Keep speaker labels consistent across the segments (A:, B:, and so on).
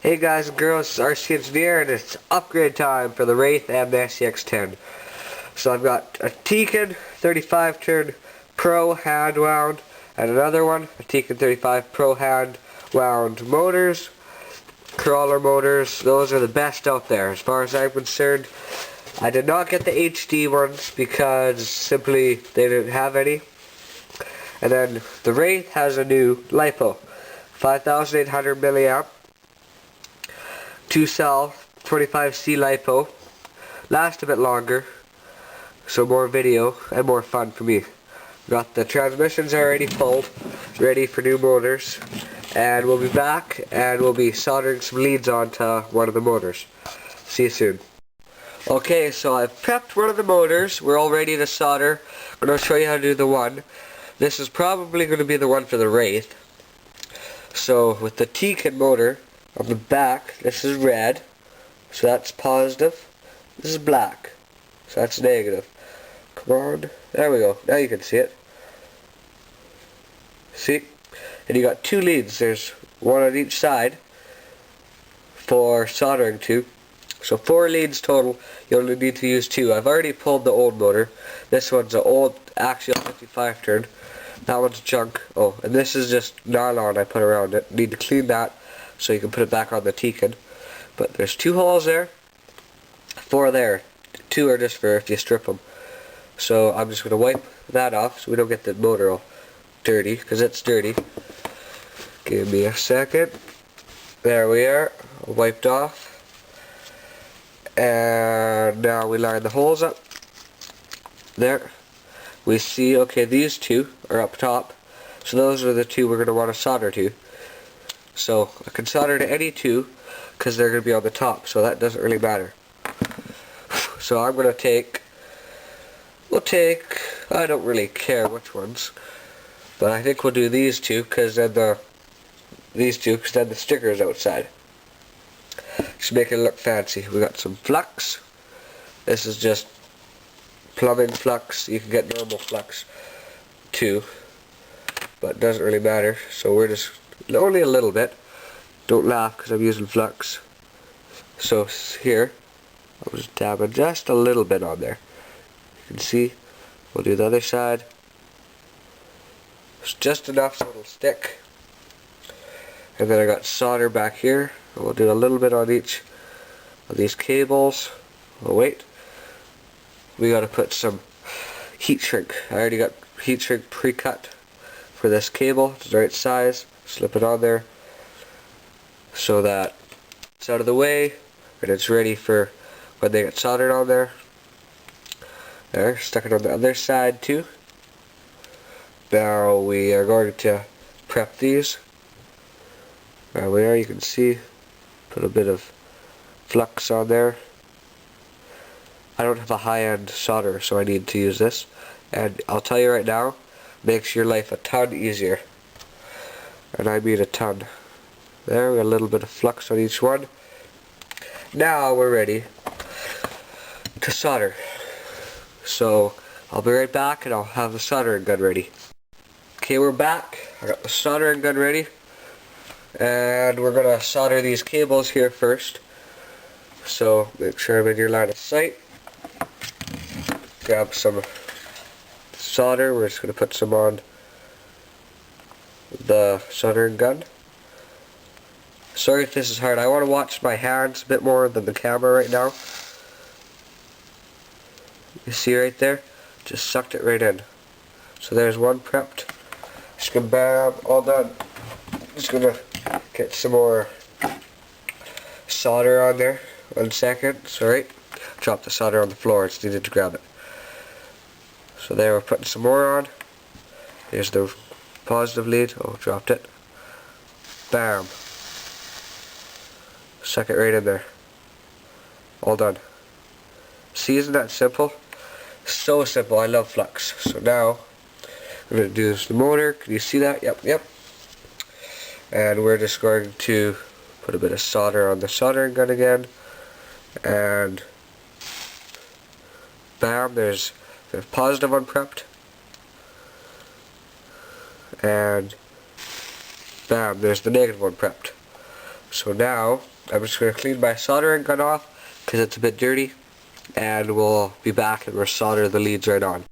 A: Hey guys and girls, it's RC Engineer and it's upgrade time for the Wraith and the SCX-10. So I've got a Tekin 35 turn Pro hand wound and another one, a Tekin 35 Pro hand wound motors, crawler motors. Those are the best out there as far as I'm concerned. I did not get the HD ones because simply they didn't have any. And then the Wraith has a new LiPo, 5800 milliamp. 2-cell 25C LiPo, last a bit longer, so more video and more fun for me. Got the transmissions already pulled, ready for new motors, and we'll be back and we'll be soldering some leads onto one of the motors. See you soon. Okay, so I've prepped one of the motors. We're all ready to solder. I'm going to show you how to do the one. This is probably going to be the one for the Wraith. So with the Tekin motor, on the back, this is red, so that's positive. This is black, so that's negative. Come on, there we go. Now you can see it. See? And you got two leads. There's one on each side for soldering to. So 4 leads total. You only need to use 2. I've already pulled the old motor. This one's an old axial 55 turn. That one's junk. Oh, and this is just nylon I put around it. Need to clean that so you can put it back on the Tekin. But there's 2 holes there, 4 there. 2 are just for if you strip them. So I'm just going to wipe that off so we don't get the motor all dirty, because it's dirty. Give me a second. There we are, wiped off. And now we line the holes up. There. We see, okay, these 2 are up top. So those are the 2 we're going to want to solder to. So I can solder to any 2 because they're going to be on the top, so that doesn't really matter. So I'm going to take, I don't really care which ones, but I think we'll do these 2 because then these 2 because then the sticker's outside. Just make it look fancy. We got some flux. This is just plumbing flux. You can get normal flux too, but it doesn't really matter. So we're just only a little bit. Don't laugh because I'm using flux. So here, I'll just dab it just a little bit on there. You can see. We'll do the other side. It's just enough so it'll stick. And then I got solder back here. We'll do a little bit on each of these cables. Oh wait. We got to put some heat shrink. I already got heat shrink pre-cut for this cable. It's the right size. Slip it on there so that it's out of the way and it's ready for when they get soldered on there. There, stuck it on the other side too. Now we are going to prep these. There we are, you can see, put a bit of flux on there. I don't have a high-end solder, so I need to use this. And I'll tell you right now, makes your life a ton easier. And I mean a ton. There, we got a little bit of flux on each one. Now we're ready to solder. So I'll be right back and I'll have the soldering gun ready. Okay, we're back. I got the soldering gun ready. And we're going to solder these cables here first. So make sure I'm in your line of sight. Grab some solder. We're just going to put some on the soldering gun. Sorry if this is hard. I want to watch my hands a bit more than the camera right now. You see right there? Just sucked it right in. So there's one prepped. Just gonna bam, all done. Just gonna get some more solder on there. 1 second. Sorry. Dropped the solder on the floor. Just needed to grab it. So there, we're putting some more on. Here's the positive lead. Oh, dropped it. Bam. Suck it right in there. All done. See, isn't that simple? So simple. I love flux. So now we're going to do the motor. Can you see that? Yep. And we're just going to put a bit of solder on the soldering gun again. And bam, there's the positive one prepped. And bam, there's the negative one prepped. So now I'm just going to clean my soldering gun off because it's a bit dirty, and we'll be back and we'll solder the leads right on.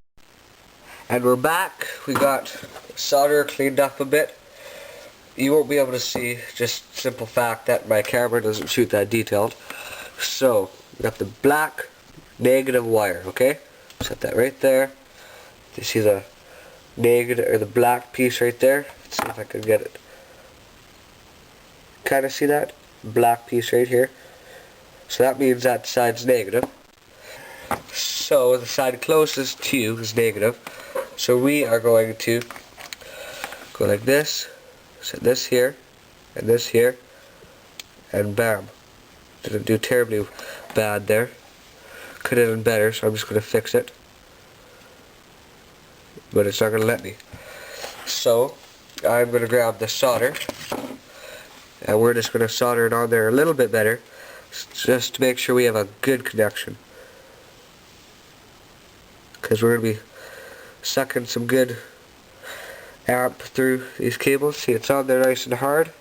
A: And we're back. We got solder cleaned up a bit. You won't be able to see, just simple fact that my camera doesn't shoot that detailed. So we got the black negative wire, okay? Set that right there. You see the negative or the black piece right there? Let's see if I can get it. Kind of see that black piece right here? So that means that side's negative. So the side closest to you is negative. So we are going to go like this, set this here, and bam. Didn't do terribly bad there. Could have done better, so I'm just going to fix it. But it's not going to let me. So I'm going to grab the solder, and we're just going to solder it on there a little bit better, just to make sure we have a good connection. Because we're going to be sucking some good amp through these cables. See, it's on there nice and hard.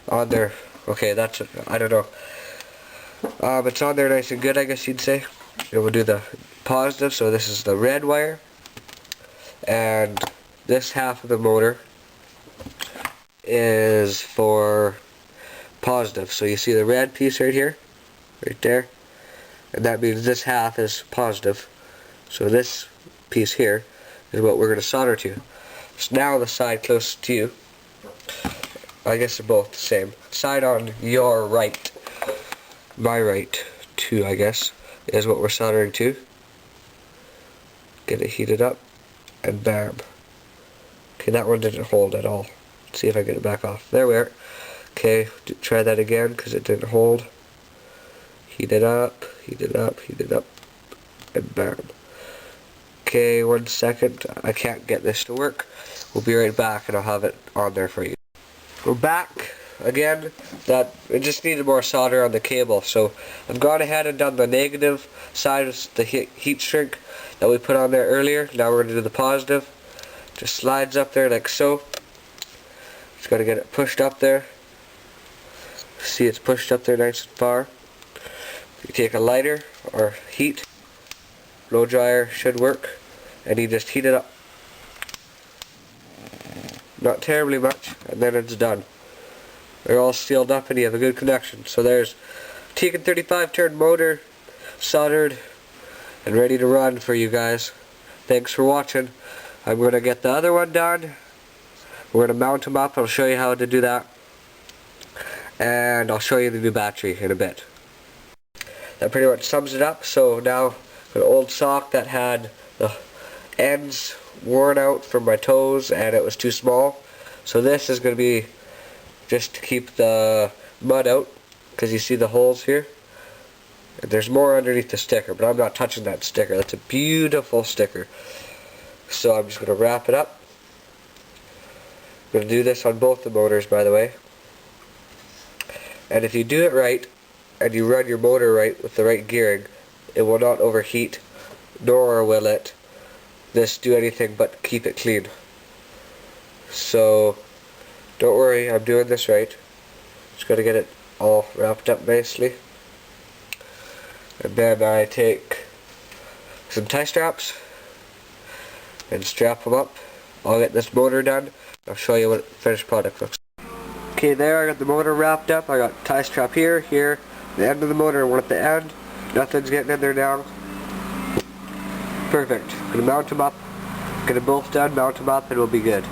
A: On there. Okay, that's it. I don't know. It's on there nice and good, I guess you'd say. And we'll do the positive. So this is the red wire. And this half of the motor is for positive. So you see the red piece right here? Right there. And that means this half is positive. So this piece here is what we're going to solder to. So now the side closest to you, I guess they're both the same. Side on your right, my right too, I guess, is what we're soldering to. Get it heated up, and bam. Okay, that one didn't hold at all. Let's see if I get it back off. There we are. Okay, try that again because it didn't hold. Heat it up, heat it up, heat it up, and bam. Okay, 1 second. I can't get this to work. We'll be right back and I'll have it on there for you. We're back again. That it just needed more solder on the cable, so I've gone ahead and done the negative side of the heat shrink that we put on there earlier. Now we're going to do the positive. Just slides up there like so. Just got to get it pushed up there. See, it's pushed up there nice and far. You take a lighter or heat, blow dryer should work, and you just heat it up. Not terribly much, and then it's done. They're all sealed up and you have a good connection. So there's Tegan 35 turn motor soldered and ready to run for you guys. Thanks for watching. I'm going to get the other one done. We're going to mount them up. I'll show you how to do that. And I'll show you the new battery in a bit. That pretty much sums it up. So now an old sock that had the ends worn out from my toes and it was too small. So this is going to be just to keep the mud out, because you see the holes here. And there's more underneath the sticker, but I'm not touching that sticker. That's a beautiful sticker. So I'm just going to wrap it up. I'm going to do this on both the motors, by the way. And if you do it right and you run your motor right with the right gearing, it will not overheat, nor will it do anything but keep it clean. So don't worry, I'm doing this right. Just got to get it all wrapped up nicely. And then I take some tie straps and strap them up. I'll get this motor done. I'll show you what the finished product looks like. Okay, there I got the motor wrapped up. I got tie strap here, the end of the motor, one at the end. Nothing's getting in there now. Perfect. I'm going to mount them up. Get them both done, mount them up, and we'll be good.